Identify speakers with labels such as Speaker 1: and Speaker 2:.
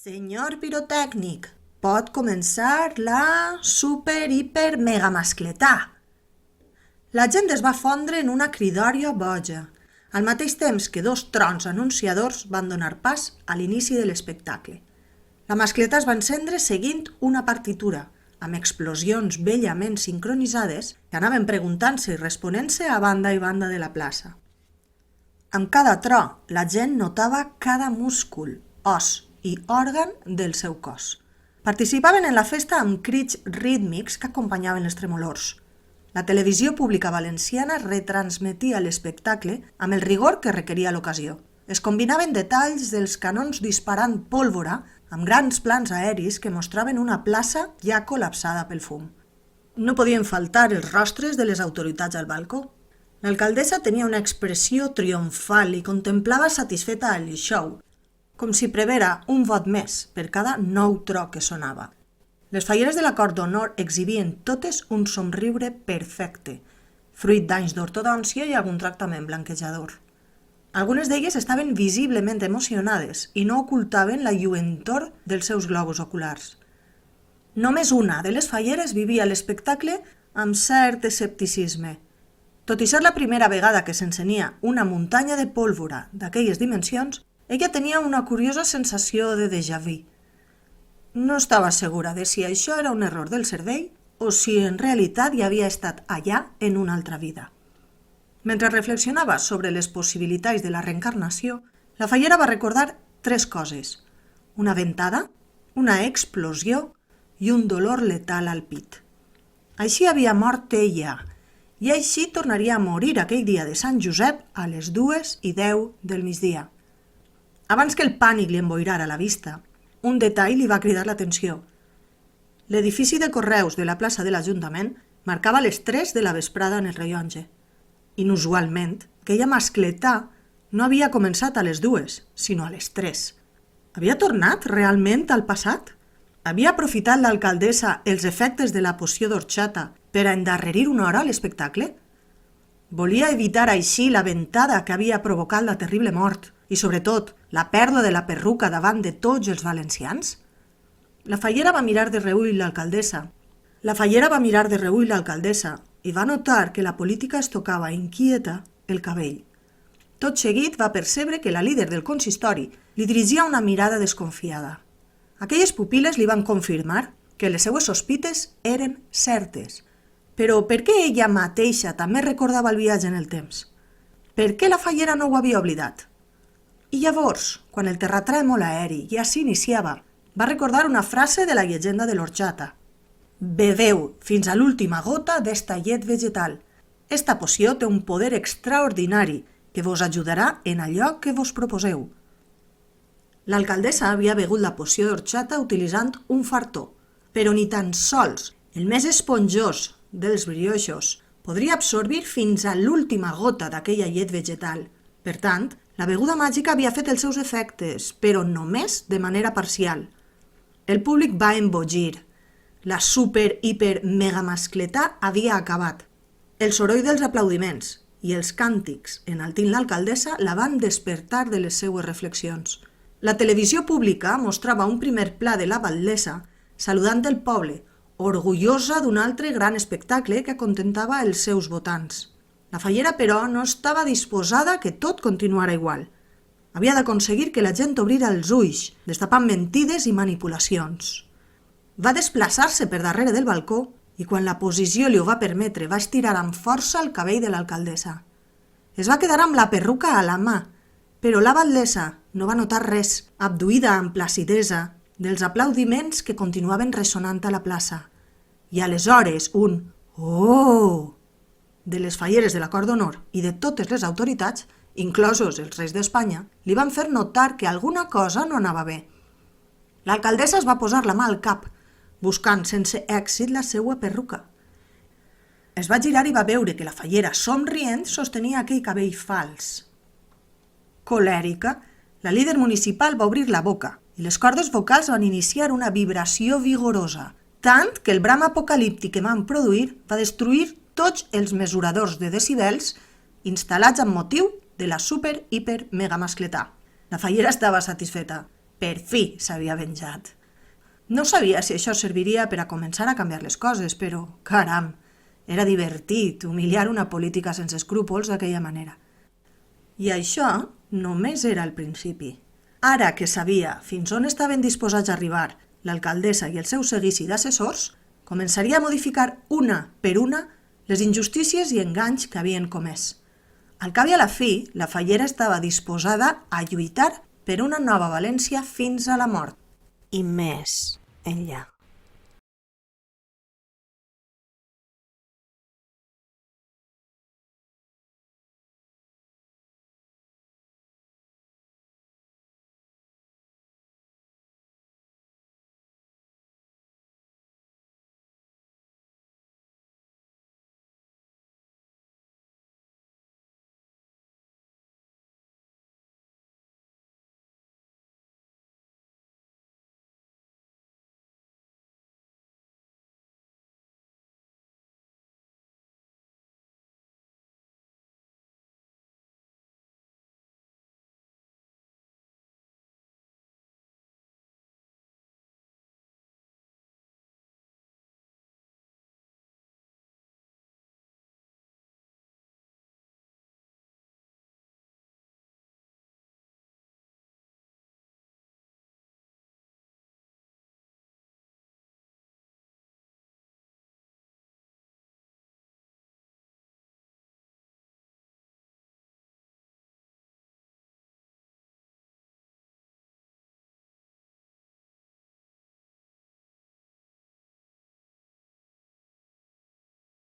Speaker 1: Senyor pirotècnic, pot començar la super, hiper, mega mascletà. La gent es va fondre en una cridòria boja, al mateix temps que dos trons anunciadors van donar pas a l'inici de l'espectacle. La mascletà es va encendre seguint una partitura, amb explosions bellament sincronitzades que anaven preguntant-se i responent-se a banda i banda de la plaça. Amb cada tro, la gent notava cada múscul, os i òrgan del seu cos. Participaven en la festa amb crits rítmics que acompanyaven les tremolors. La televisió pública valenciana retransmetia l'espectacle amb el rigor que requeria l'ocasió. Es combinaven detalls dels canons disparant pólvora amb grans plans aeris que mostraven una plaça ja col·lapsada pel fum. No podien faltar els rostres de les autoritats al balcó. L'alcaldessa tenia una expressió triomfal i contemplava satisfeta el show, com si prevera un vot més per cada nou tro que sonava. Les falleres de la Cort d'Honor exhibien totes un somriure perfecte, fruit d'anys d'ortodòncia i algun tractament blanquejador. Algunes d'elles estaven visiblement emocionades i no ocultaven la lluentor dels seus globus oculars. Només una de les falleres vivia l'espectacle amb cert escepticisme. Tot i ser la primera vegada que s'encenia una muntanya de pólvora d'aquelles dimensions, ella tenia una curiosa sensació de déjà vu. No estava segura de si això era un error del cervell o si en realitat hi havia estat allà en una altra vida. Mentre reflexionava sobre les possibilitats de la reencarnació, la fallera va recordar tres coses: una ventada, una explosió i un dolor letal al pit. Així havia mort ella, i així tornaria a morir aquell dia de Sant Josep a les 2:10 del migdia. Abans que el pànic li emboirara la vista, un detall li va cridar l'atenció. L'edifici de correus de la plaça de l'Ajuntament marcava les 3 de la vesprada en el rellotge. Inusualment, aquella mascletà no havia començat a les 2, sinó a les 3. Havia tornat realment al passat? Havia aprofitat l'alcaldessa els efectes de la poció d'orxata per a endarrerir una hora l'espectacle? Volia evitar així la ventada que havia provocat la terrible mort i, sobretot, la pèrdua de la perruca davant de tots els valencians? La fallera va mirar de reüll l'alcaldessa. I va notar que la política es tocava inquieta el cabell. Tot seguit va percebre que la líder del consistori li dirigia una mirada desconfiada. Aquelles pupil·les li van confirmar que les seues sospites eren certes. Però per què ella mateixa també recordava el viatge en el temps? Per què la fallera no ho havia oblidat? I llavors, quan el terratrèmol aeri ja s'iniciava, va recordar una frase de la llegenda de l'orxata. Beveu fins a l'última gota d'esta llet vegetal. Esta poció té un poder extraordinari que vos ajudarà en allò que vos proposeu. L'alcaldessa havia begut la poció d'orxata utilitzant un fartó, però ni tan sols el més esponjós dels brioixos podria absorbir fins a l'última gota d'aquella llet vegetal. Per tant, la beguda màgica havia fet els seus efectes, però només de manera parcial. El públic va embogir. La super, hiper, mega mascletà havia acabat. El soroll dels aplaudiments i els càntics enaltint l'alcaldessa la van despertar de les seues reflexions. La televisió pública mostrava un primer pla de la batllessa saludant el poble, orgullosa d'un altre gran espectacle que acontentava els seus votants. La fallera, però, no estava disposada que tot continuara igual. Havia d'aconseguir que la gent obrira els ulls, destapant mentides i manipulacions. Va desplaçar-se per darrere del balcó i, quan la posició li ho va permetre, va estirar amb força el cabell de l'alcaldessa. Es va quedar amb la perruca a la mà, però la batllessa no va notar res, abduïda amb placidesa dels aplaudiments que continuaven ressonant a la plaça. I aleshores un «Oh!» de les falleres de la Cort d'Honor i de totes les autoritats, inclosos els reis d'Espanya, li van fer notar que alguna cosa no anava bé. L'alcaldessa es va posar la mà al cap, buscant sense èxit la seua perruca. Es va girar i va veure que la fallera, somrient, sostenia aquell cabell fals. Colèrica, la líder municipal va obrir la boca i les cordes vocals van iniciar una vibració vigorosa, tant que el bram apocalíptic que van produir va destruir tots els mesuradors de decibels instal·lats amb motiu de la super, hiper, mega mascletà. La fallera estava satisfeta. Per fi s'havia venjat. No sabia si això serviria per a començar a canviar les coses, però, caram, era divertit humiliar una política sense escrúpols d'aquella manera. I això només era el principi. Ara que sabia fins on estaven disposats a arribar l'alcaldessa i el seu seguici d'assessors, començaria a modificar una per una les injustícies i enganys que havien comès. Al cap i a la fi, la fallera estava disposada a lluitar per una nova València fins a la mort. I més enllà.